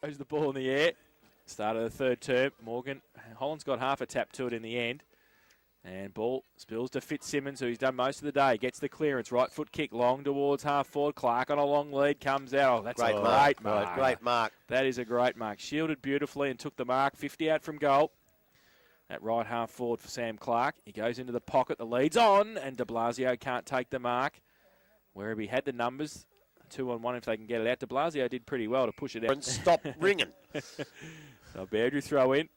Goes the ball in the air. Start of the third term. Morgan, Holland's got half a tap to it in the end. And ball spills to Fitzsimmons, who's done most of the day. Gets the clearance. Right foot kick long towards half forward. Clark on a long lead. Comes out. Oh, that's a great mark. Great mark. That is a great mark. Shielded beautifully and took the mark. 50 out from goal. That right half forward for Sam Clark. He goes into the pocket. The lead's on. And de Blasio can't take the mark. Werribee had the numbers. 2-on-1 if they can get it out. De Blasio did pretty well to push it out. And stop ringing. So Beardrew throw in.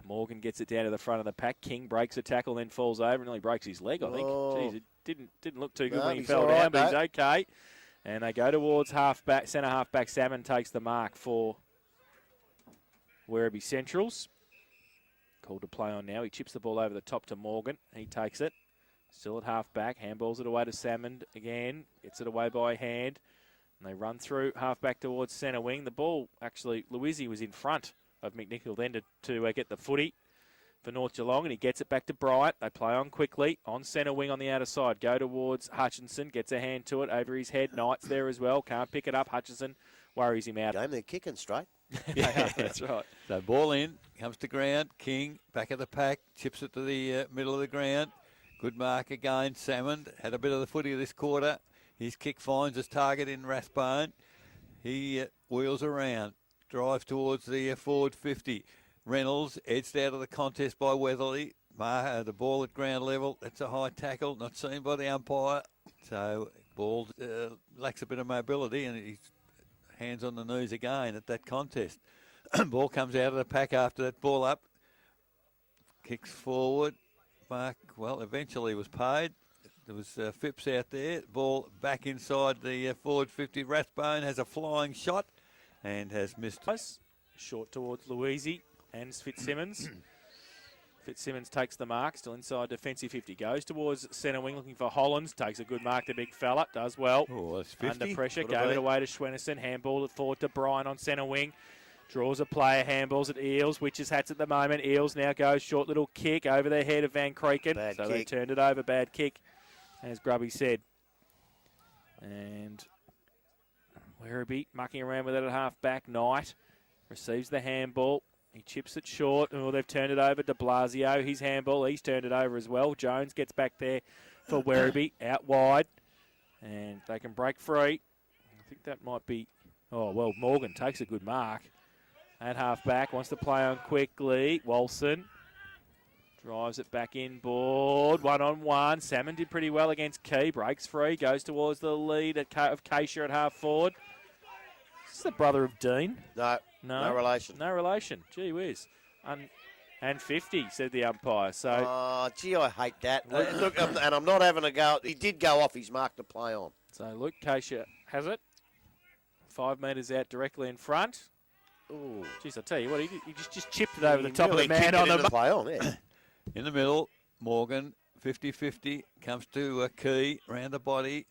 Morgan gets it down to the front of the pack. King breaks a tackle, then falls over and nearly breaks his leg, I think. Jeez, it didn't look too good when he fell down, but he's okay. And they go towards half-back, centre half-back. Salmon takes the mark for Werribee Centrals. Called to play on now. He chips the ball over the top to Morgan. He takes it. Still at half-back. Handballs it away to Salmon again. Gets it away by hand. And they run through half-back towards centre wing. The ball, actually, Louisi was in front of McNichol then to get the footy for North Geelong, and he gets it back to Bryant. They play on quickly, on centre wing on the outer side. Go towards Hutchinson, gets a hand to it over his head. Knight's there as well, can't pick it up. Hutchinson worries him out. Game, they're kicking straight. Yeah, that's right. So ball in, comes to ground. King, back of the pack, chips it to the middle of the ground. Good mark again. Salmon had a bit of the footy this quarter. His kick finds his target in Rathbone. He wheels around. Drive towards the forward 50. Reynolds edged out of the contest by Weatherly. The ball at ground level. That's a high tackle, not seen by the umpire. So ball lacks a bit of mobility, and he's hands on the knees again at that contest. Ball comes out of the pack after that ball up. Kicks forward. Mark, well, eventually was paid. There was Phipps out there. Ball back inside the forward 50. Rathbone has a flying shot. And has missed. Short towards Louisi and Fitzsimmons. Fitzsimmons takes the mark, still inside defensive 50. Goes towards centre wing looking for Hollands. Takes a good mark, the big fella. Does well. Oh, that's 50. Under pressure. Gave it away to Schwenneson. Handball it forward to Bryan on centre wing. Draws a player. Handballs at Eels. Witches hats at the moment. Eels now goes short little kick over the head of Van Kreken. Bad so kick. they turned it over. Bad kick, as Grubby said. And Werribee mucking around with it at half-back. Knight receives the handball. He chips it short. Oh, they've turned it over. De Blasio, his handball. He's turned it over as well. Jones gets back there for Werribee. Out wide. And they can break free. I think that might be... Oh, well, Morgan takes a good mark. At half-back. Wants to play on quickly. Walson drives it back inboard. One-on-one. Salmon did pretty well against Key. Breaks free. Goes towards the lead of Keisha at half-forward. Is this the brother of Dean? No relation. No relation. Gee whiz. And 50, said the umpire. So. Oh, gee, I hate that. Look, and I'm not having a go. He did go off his mark to play on. So Luke Keisha has it. 5 metres out directly in front. Ooh. Jeez, I tell you what, he just chipped it over the top of the man on the play on, yeah. In the middle, Morgan, 50-50, comes to Key, round the body.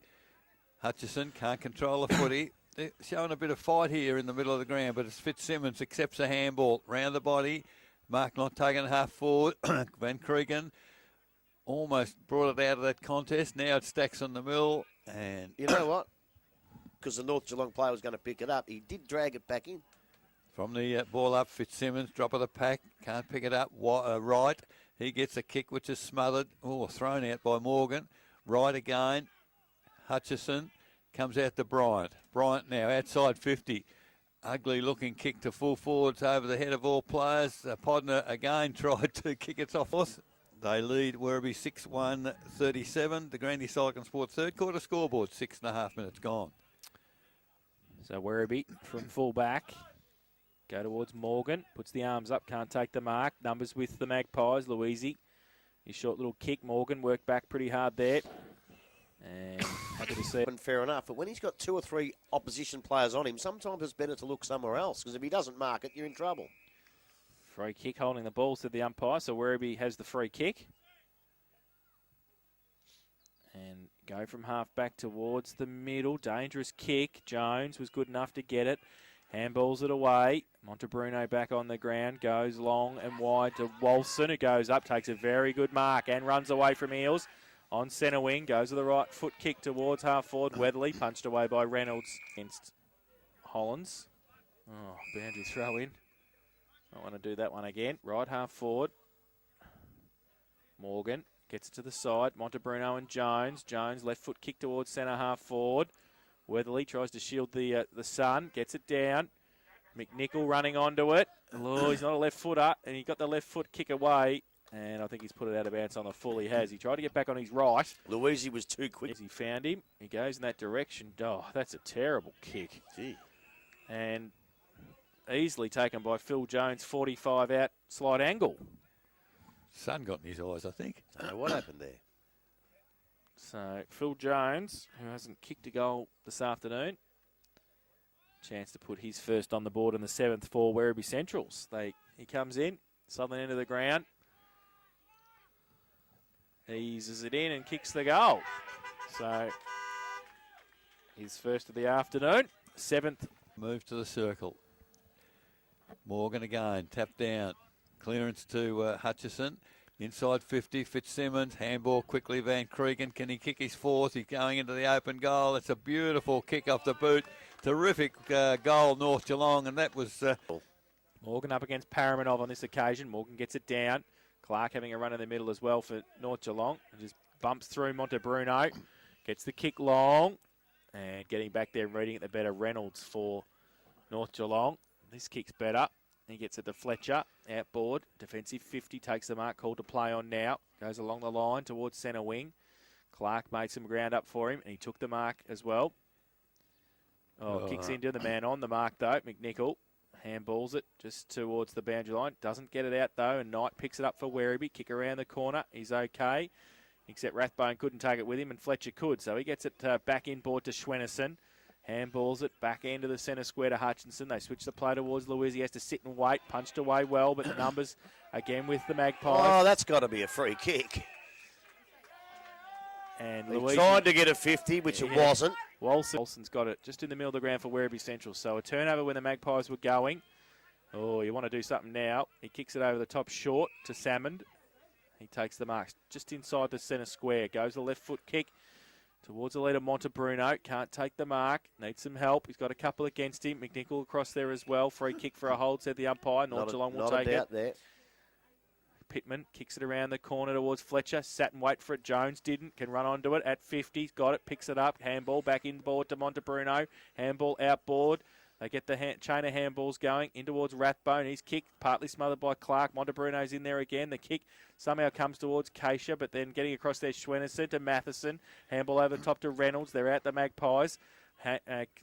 Hutchison can't control the footy. They're showing a bit of fight here in the middle of the ground, but it's Fitzsimmons accepts a handball, round the body. Mark not taking half forward. Van Kreken almost brought it out of that contest. Now it stacks on the mill. And you know what? Because the North Geelong player was going to pick it up, he did drag it back in. From the ball up, Fitzsimmons, drop of the pack, can't pick it up. Right, he gets a kick which is smothered. Oh, thrown out by Morgan. Right again, Hutchison comes out to Bryant. Bryant now outside 50. Ugly looking kick to full forwards over the head of all players. Podner again tried to kick it off. They lead Werribee 6-1-37. The Grandy Silicon Sports third quarter scoreboard, 6.5 minutes gone. So Werribee from full back. Go towards Morgan. Puts the arms up. Can't take the mark. Numbers with the Magpies. Louisi. His short little kick. Morgan worked back pretty hard there. And happy to see it. Fair enough. But when he's got 2 or 3 opposition players on him, sometimes it's better to look somewhere else. Because if he doesn't mark it, you're in trouble. Free kick holding the ball, said the umpire. So Werribee has the free kick. And go from half back towards the middle. Dangerous kick. Jones was good enough to get it. Handballs it away. Montebruno back on the ground. Goes long and wide to Walson, who goes up, takes a very good mark and runs away from Eels. On centre wing, goes with the right foot kick towards half forward. Weatherly punched away by Reynolds against Hollands. Oh, boundary throw in. I want to do that one again. Right half forward. Morgan gets it to the side. Montebruno and Jones. Jones, left foot kick towards centre half forward. Weatherly tries to shield the sun. Gets it down. McNichol running onto it. Oh, he's not a left footer, and he got the left foot kick away. And I think he's put it out of bounds on the full. He has. He tried to get back on his right. Louisi was too quick. As he found him, he goes in that direction. Oh, that's a terrible kick. Gee. And easily taken by Phil Jones, 45 out, slight angle. Sun got in his eyes, I think. I don't know what happened there. So Phil Jones, who hasn't kicked a goal this afternoon, chance to put his first on the board in the 7th for Werribee Centrals. He comes in, southern end of the ground, eases it in and kicks the goal. So his first of the afternoon, 7th. Move to the circle. Morgan again, tap down. Clearance to Hutchison. Inside 50, Fitzsimmons. Handball quickly, Van Cregan. Can he kick his 4th? He's going into the open goal. It's a beautiful kick off the boot. Terrific goal, North Geelong, and that was... Morgan up against Paramanov on this occasion. Morgan gets it down. Clark having a run in the middle as well for North Geelong. And just bumps through Montebruno. Gets the kick long. And getting back there and reading it the better, Reynolds for North Geelong. This kick's better. He gets it to Fletcher. Outboard. Defensive 50 takes the mark. Called to play on now. Goes along the line towards centre wing. Clark made some ground up for him. And he took the mark as well. Kicks into the man on the mark though. McNichol handballs it just towards the boundary line. Doesn't get it out though. And Knight picks it up for Werribee. Kick around the corner. He's okay. Except Rathbone couldn't take it with him, and Fletcher could. So he gets it back inboard to Schwennerson. Handballs it back into the centre square to Hutchinson. They switch the play towards Lewis. He has to sit and wait. Punched away well, but the numbers again with the Magpies. Oh, that's got to be a free kick. And He Louise tried to get a 50, which it wasn't. Wilson's got it just in the middle of the ground for Werribee Central. So a turnover when the Magpies were going. Oh, you want to do something now. He kicks it over the top short to Salmond. He takes the marks just inside the centre square. Goes the left foot kick towards the leader, Montebruno. Can't take the mark. Needs some help. He's got a couple against him. McNichol across there as well. Free kick for a hold, said the umpire. North Geelong will take it. There. Pittman kicks it around the corner towards Fletcher. Sat and wait for it. Jones didn't. Can run onto it at 50. Got it. Picks it up. Handball back inboard to Montebruno. Handball outboard. They get the chain of handballs going in towards Rathbone. He's kicked, partly smothered by Clark. Montebruno's in there again. The kick somehow comes towards Keisha, but then getting across there, Schwennerson to Matheson. Handball over the top to Reynolds. They're out the Magpies.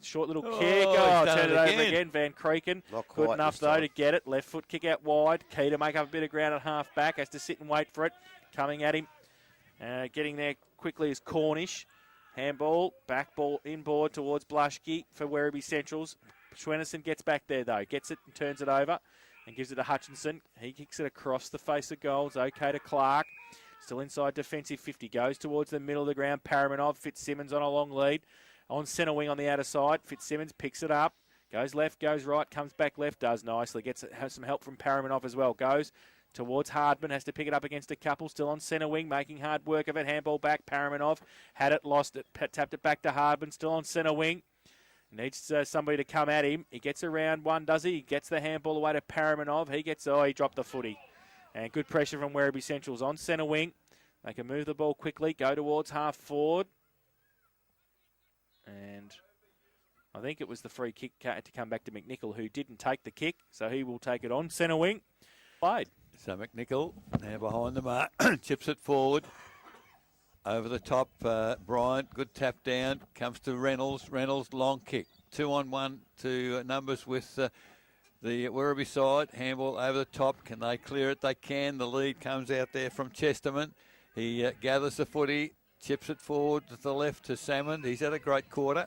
Short little kick. Turn it over again. Van Creeken. Good enough, though, to get it. Left foot kick out wide. Key to make up a bit of ground at half back. Has to sit and wait for it. Coming at him. Getting there quickly is Cornish. Handball. Back ball inboard towards Blushke for Werribee Centrals. Schwennerson gets back there, though. Gets it and turns it over and gives it to Hutchinson. He kicks it across the face of goal. It's okay to Clark. Still inside defensive 50. Goes towards the middle of the ground. Paramanov. Fitzsimmons on a long lead. On centre wing on the outer side. Fitzsimmons picks it up. Goes left, goes right, comes back left. Does nicely. Has some help from Paramanov as well. Goes towards Hardman. Has to pick it up against a couple. Still on centre wing. Making hard work of it. Handball back. Paramanov had it, lost it. Tapped it back to Hardman. Still on centre wing. Needs somebody to come at him. He gets around one, does he? He gets the handball away to Paramanov. He dropped the footy. And good pressure from Werribee Centrals on centre wing. They can move the ball quickly, go towards half forward. And I think it was the free kick to come back to McNichol, who didn't take the kick. So he will take it on centre wing. Played. So McNichol now behind the mark. Chips it forward. Over the top, Bryant, good tap down, comes to Reynolds. Reynolds, long kick. 2-on-1 to numbers with the Werribee side. Handball over the top. Can they clear it? They can. The lead comes out there from Chesterman. He gathers the footy, chips it forward to the left to Salmond. He's had a great quarter.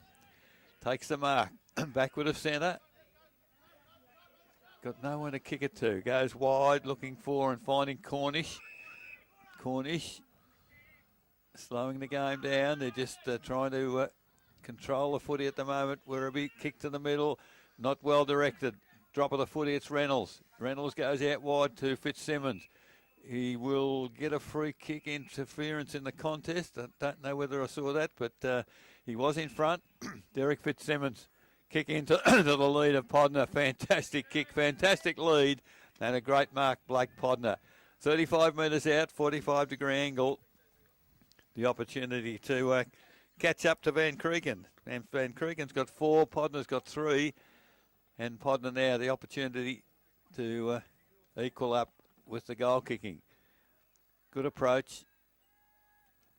Takes the mark. Backward of centre. Got no one to kick it to. Goes wide, looking for and finding Cornish. Cornish. Slowing the game down. They're just trying to control the footy at the moment. Werribee kick to the middle. Not well directed. Drop of the footy. It's Reynolds. Reynolds goes out wide to Fitzsimmons. He will get a free kick interference in the contest. I don't know whether I saw that, but he was in front. Derek Fitzsimmons kick into to the lead of Podner. Fantastic kick, fantastic lead, and a great mark, Blake Podner. 35 metres out, 45-degree angle. The opportunity to catch up to Van Creeken. And Van Creeken's got 4, Podner's got 3. And Podner now the opportunity to equal up with the goal kicking. Good approach.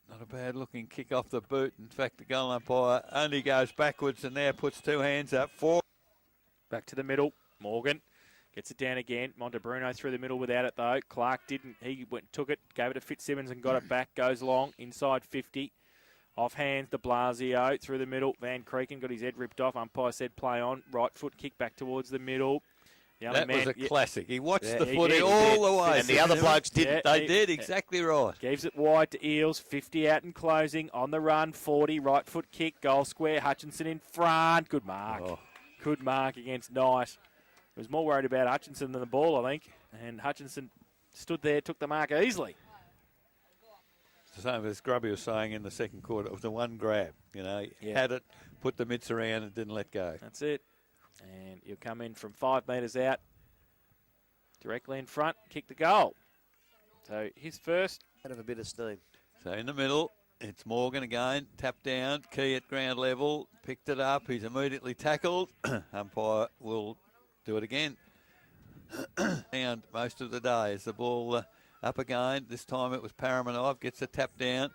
Not a bad looking kick off the boot. In fact, the goal umpire only goes backwards and now puts 2 hands up. 4. Back to the middle. Morgan gets it down again. Montebruno through the middle without it though. Clark didn't. He went, took it, gave it to Fitzsimmons and got it back. Goes long, inside 50. Off hands de Blasio through the middle. Van Creeken got his head ripped off. Umpire said play on. Right foot kick back towards the middle. That was a classic. He watched the footy all the way. And the other blokes didn't. They did, exactly right. Gives it wide to Eels. 50 out and closing. On the run, 40. Right foot kick. Goal square. Hutchinson in front. Good mark. Oh. Good mark against Knight. Was more worried about Hutchinson than the ball, I think. And Hutchinson stood there, took the mark easily. It's the same as Grubby was saying in the second quarter. It was the one grab. You know, he had it, put the mitts around and didn't let go. That's it. And you'll come in from 5 metres out. Directly in front, kick the goal. So his first. Out of a bit of steam. So in the middle, it's Morgan again. Tap down, key at ground level. Picked it up. He's immediately tackled. Umpire will do it again. And most of the day as the ball up again. This time it was Paramanov. Gets a tap down.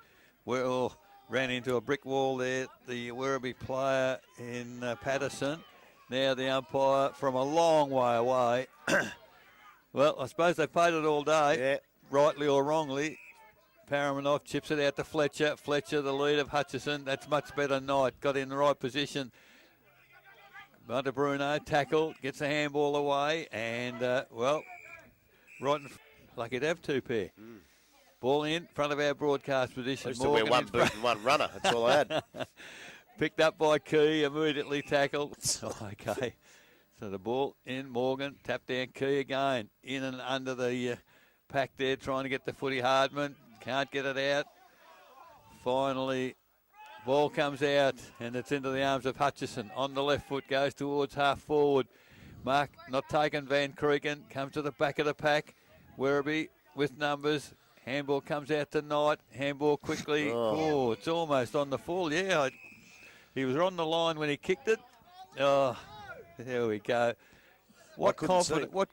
Well, ran into a brick wall there. The Werribee player in Patterson. Now the umpire from a long way away. Well, I suppose they played it all day, rightly or wrongly. Paramanov chips it out to Fletcher. Fletcher, the lead of Hutchison. That's much better Knight. Got in the right position. Montebruno tackle, gets the handball away, and, well, right in lucky to have 2 pair. Ball in front of our broadcast position. Used to wear one boot and one runner. That's all I had. Picked up by Key, immediately tackled. Okay. So the ball in, Morgan, tap down, Key again. In and under the pack there, trying to get the footy. Hardman, can't get it out. Finally, ball comes out, and it's into the arms of Hutchison. On the left foot, goes towards half forward. Mark not taken, Van Creeken, comes to the back of the pack. Werribee with numbers. Handball comes out to Knight. Handball quickly. Oh, it's almost on the full. Yeah, he was on the line when he kicked it. Oh, there we go. What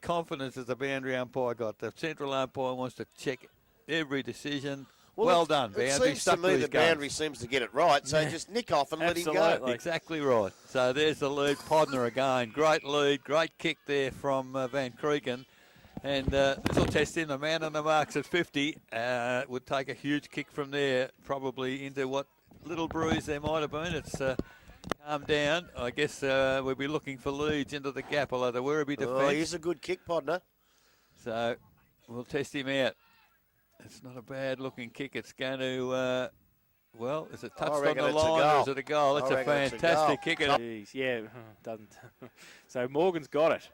confidence has the boundary umpire got? The central umpire wants to check every decision. Well done, Boundary. It seems to me the Boundary seems to get it right, so just nick off and let him go. Exactly right. So there's the lead. Podner again. Great lead. Great kick there from Van Creeken. And this will test him. The man on the marks at 50 would take a huge kick from there, probably into what little bruise there might have been. It's calmed down. I guess we'll be looking for leads into the gap, although the Werribee defence. Oh, he's a good kick, Podner. So we'll test him out. It's not a bad-looking kick. It's going to, well, is it touched on the line or is it a goal? It's a fantastic kick. Jeez, yeah, doesn't. So Morgan's got it.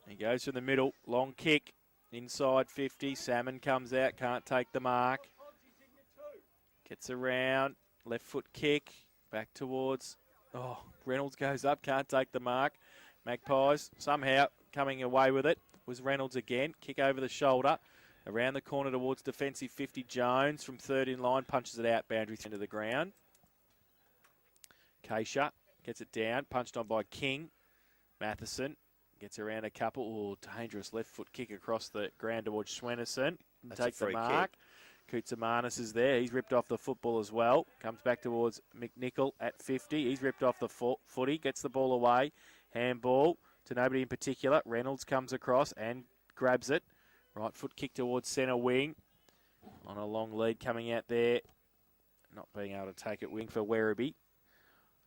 He goes from the middle, long kick, inside 50. Salmon comes out, can't take the mark. Gets around, left foot kick, back towards. Oh, Reynolds goes up, can't take the mark. Magpies somehow coming away with it. Was Reynolds again, kick over the shoulder. Around the corner towards defensive 50, Jones from third in line, punches it out, boundary into the ground. Keisha gets it down, punched on by King. Matheson gets around a couple. Oh, dangerous left foot kick across the ground towards Schwennerson. Take the mark. Koutsamanis is there. He's ripped off the football as well. Comes back towards McNichol at 50. He's ripped off the footy, gets the ball away. Handball to nobody in particular. Reynolds comes across and grabs it. Right foot kick towards centre wing. On a long lead coming out there. Not being able to take it wing for Werribee.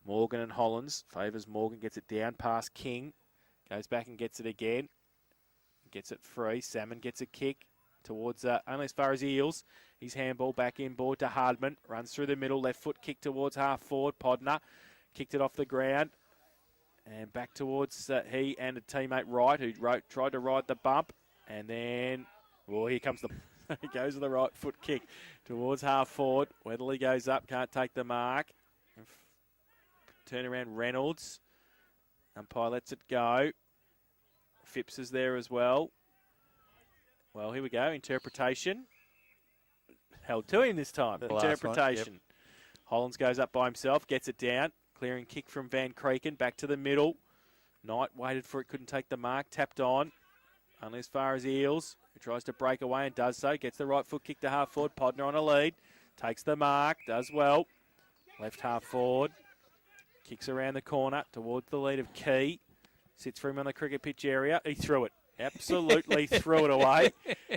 Morgan and Hollands. Favours Morgan. Gets it down past King. Goes back and gets it again. Gets it free. Salmon gets a kick towards only as far as Eels. His handball back inboard to Hardman. Runs through the middle. Left foot kick towards half forward. Podner. Kicked it off the ground. And back towards he and a teammate Wright who tried to ride the bump. And then, well, here comes the, he goes with the right foot kick towards half forward. Weatherly goes up, can't take the mark. Turn around Reynolds. Umpire lets it go. Phipps is there as well. Well, here we go. Interpretation. Held to him this time. Interpretation. Yep. Hollands goes up by himself, gets it down. Clearing kick from Van Kreken. Back to the middle. Knight waited for it, couldn't take the mark. Tapped on. Only as far as Eels, who tries to break away and does so. Gets the right foot kick to half forward. Podner on a lead. Takes the mark. Does well. Left half forward. Kicks around the corner towards the lead of Key. Sits for him on the cricket pitch area. He threw it. Absolutely threw it away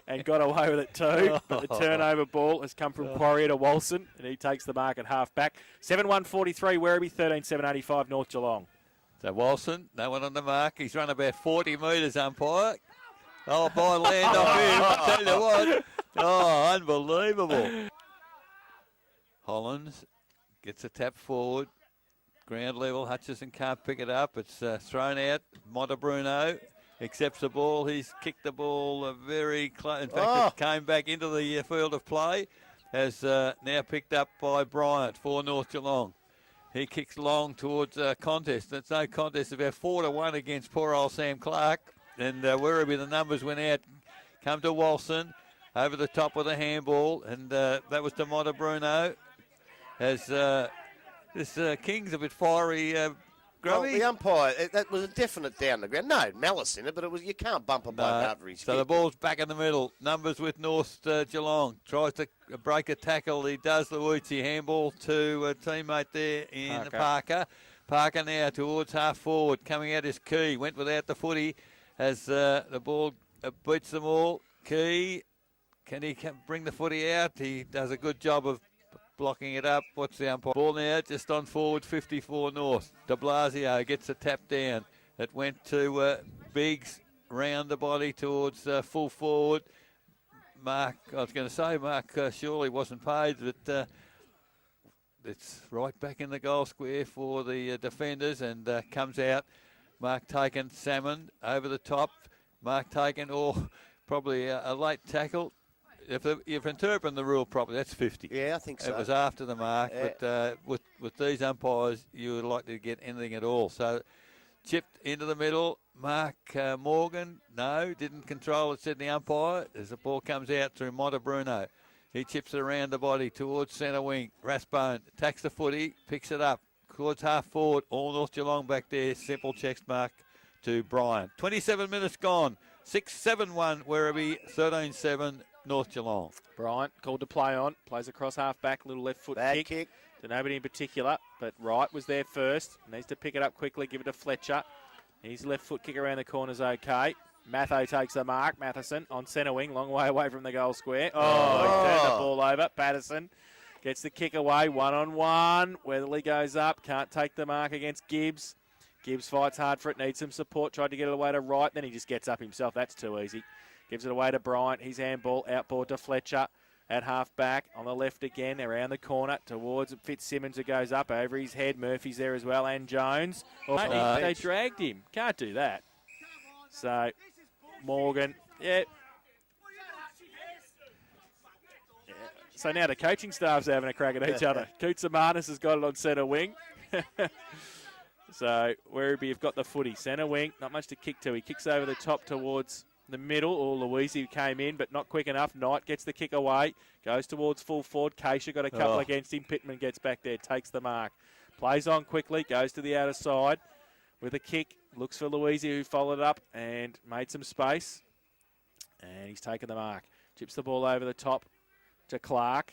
and got away with it too. But the turnover ball has come from Quarrier to Walson, and he takes the mark at half back. 7-1-43 Werribee, 13-7-85 North Geelong. So Walson, no one on the mark. He's run about 40 metres, umpire. Oh, by land off him. Tell you what. Oh, unbelievable. Hollands gets a tap forward. Ground level, Hutchison can't pick it up. It's thrown out. Montebruno accepts the ball. He's kicked the ball very close. In fact, it came back into the field of play. Has now picked up by Bryant for North Geelong. He kicks long towards contest. It's no contest. About 4-1 against poor old Sam Clark. And Werribee, the numbers went out. Come to Walson. Over the top with a handball. And that was to Montebruno. As... This King's a bit fiery, Grubby. Well, the umpire, that was a definite down the ground. No malice in it, but it was you can't bump a bloke after his So kick. the ball's back in the middle. Numbers with North Geelong. Tries to break a tackle. He does Luizzi. Handball to a teammate there in Parker. Parker now towards half forward. Coming out is Key. Went without the footy as the ball beats them all. Key, can he bring the footy out? He does a good job of blocking it up. What's the umpire? Ball now just on forward, 54 North. De Blasio gets a tap down. It went to Biggs, round the body towards full forward. Mark, I was going to say Mark surely wasn't paid, but it's right back in the goal square for the defenders and comes out. Mark taken, Salmon over the top. Mark taken, probably a late tackle. If you've interpreted the rule properly, that's 50. Yeah, I think so. It was after the mark, but with these umpires, you would like to get anything at all. So chipped into the middle. Mark Morgan, no, didn't control it, said the umpire. As the ball comes out through Montebruno. He chips it around the body towards centre wing. Rathbone attacks the footy, picks it up towards half forward. All North Geelong back there. Simple checks mark to Bryant. 27 minutes gone. 6-7-1 Werribee, 13-7 North Geelong. Bryant called to play on. Plays across half back. Little left foot Bad kick. To nobody in particular, but Wright was there first. Needs to pick it up quickly, give it to Fletcher. His left foot kick around the corner's okay. Matho takes the mark. Matheson on centre wing, long way away from the goal square. He turned the ball over. Patterson gets the kick away, 1-on-1. Weatherly goes up, can't take the mark against Gibbs. Gibbs fights hard for it, needs some support, tried to get it away to Wright, then he just gets up himself. That's too easy. Gives it away to Bryant. His handball outboard to Fletcher at half back. On the left again, around the corner towards Fitzsimmons who goes up over his head. Murphy's there as well, and Jones. They dragged him. Can't do that. So, Morgan, yeah. So now the coaching staff's having a crack at each other. Koutsamanis has got it on centre wing. So, Werribee have got the footy. Centre wing, not much to kick to. He kicks over the top towards the middle. Luizzi came in, but not quick enough. Knight gets the kick away. Goes towards full forward. Keisha got a couple against him. Pittman gets back there, takes the mark. Plays on quickly, goes to the outer side with a kick. Looks for Luizzi, who followed up and made some space. And he's taken the mark. Chips the ball over the top to Clark.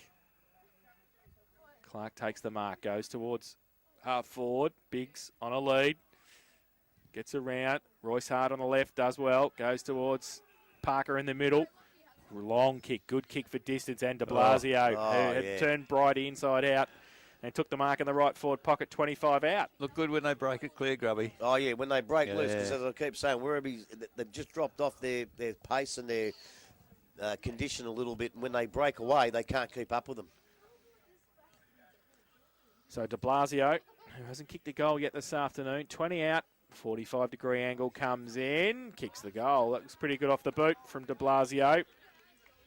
Clark takes the mark. Goes towards half forward. Biggs on a lead. Gets around. Royce Hart on the left does well. Goes towards Parker in the middle. Long kick. Good kick for distance. And de Blasio who had turned Bright inside out and took the mark in the right forward pocket, 25 out. Look good when they break it clear, Grubby. Oh, yeah, when they break loose. Because as I keep saying, Werribee, they've just dropped off their pace and their condition a little bit. And when they break away, they can't keep up with them. So de Blasio, who hasn't kicked a goal yet this afternoon, 20 out. 45-degree angle comes in, kicks the goal. That was pretty good off the boot from de Blasio.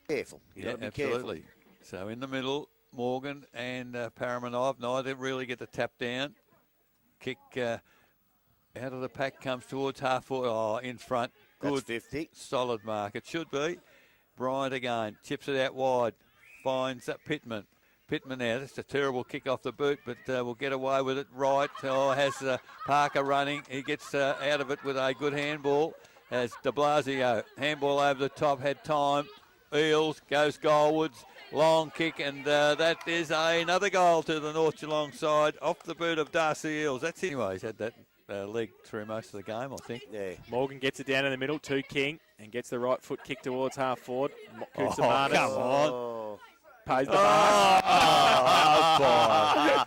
Careful. Yeah, absolutely. Careful. So in the middle, Morgan and Paramanov. Neither really get the tap down. Kick Out of the pack comes towards half forward. Oh, in front. That's Good, 50. solid mark. It should be. Bryant again. Chips it out wide. Finds Pittman. Pittman now. That's a terrible kick off the boot, but will get away with it right. Oh, has Parker running. He gets out of it with a good handball. As de Blasio. Handball over the top. Had time. Eels goes goalwards. Long kick, and that is another goal to the North Geelong side off the boot of Darcy Eels. That's anyway. He's had that leg through most of the game, I think. Yeah. Morgan gets it down in the middle to King and gets the right foot kick towards half forward. Oh, Koutsamanis come on. Oh. pays the mark.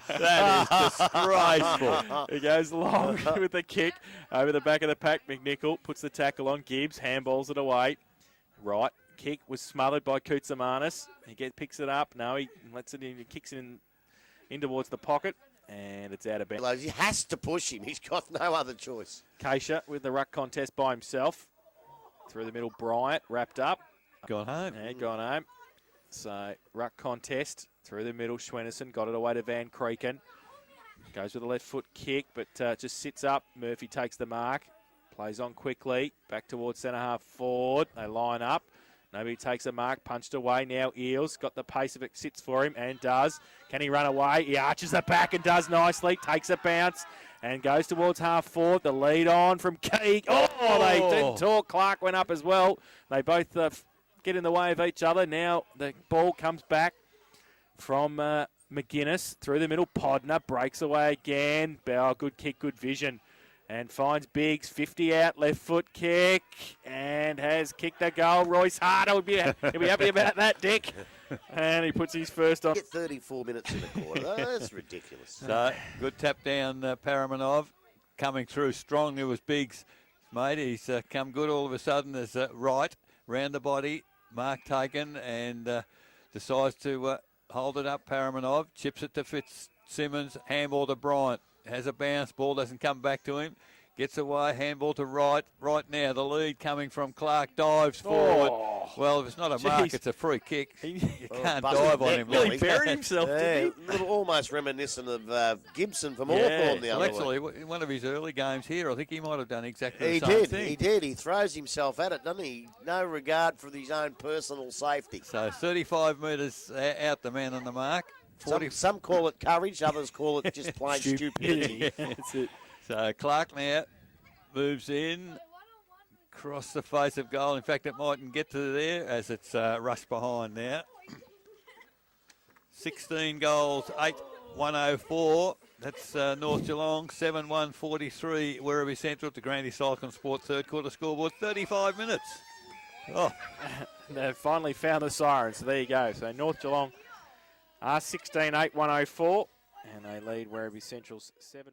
That is disgraceful. He goes long with the kick over the back of the pack. McNichol puts the tackle on Gibbs, handballs it away. Right kick was smothered by Koutsamanis. He picks it up. No, he lets it in. He kicks it in towards the pocket, and it's out of bounds. He has to push him. He's got no other choice. Keisha with the ruck contest by himself. Through the middle, Bryant wrapped up. Gone home. Yeah, gone home. So, ruck contest through the middle. Schwennerson got it away to Van Creeken. Goes with a left foot kick, but just sits up. Murphy takes the mark. Plays on quickly. Back towards centre half forward. They line up. Nobody takes a mark. Punched away. Now Eels got the pace of it. Sits for him and does. Can he run away? He arches the back and does nicely. Takes a bounce and goes towards half forward. The lead on from Keeg. Oh, they didn't talk. Clark went up as well. They both get in the way of each other. Now the ball comes back from McGuinness through the middle. Podner breaks away again. Bauer, good kick, good vision. And finds Biggs, 50 out, left foot kick, and has kicked a goal. Royce Harder would be he'll be happy about that, Dick. And he puts his first on. Get 34 minutes in the quarter. That's ridiculous. So, good tap down, Paramanov. Coming through strongly was Biggs. Mate, he's come good all of a sudden. There's right, round the body, mark taken, and decides to hold it up. Paramanov chips it to Fitzsimmons, handball to Bryant. Has a bounce, ball doesn't come back to him. Gets away, handball to right. Right now, the lead coming from Clark, dives forward. Well, if it's not a mark, it's a free kick. You can't dive on him. Really buried himself, didn't he? Little, almost reminiscent of Gibson from Hawthorn the other actually, week. in one of his early games here, I think he might have done exactly the He same did. thing. He did. He throws himself at it, doesn't he? No regard for his own personal safety. So 35 metres out the man on the mark. Some call it courage, others call it just plain stupidity. That's it. So Clark now moves in, across the face of goal. In fact, it mightn't get to there as it's rushed behind now. 16 goals, 8-104. That's North Geelong, 7-1-43. Werribee Central to Grandy Cyclone Sport third quarter scoreboard, 35 minutes. Oh, They've finally found the siren, so there you go. So North Geelong are 16-8-104, and they lead Werribee Central's 7-1.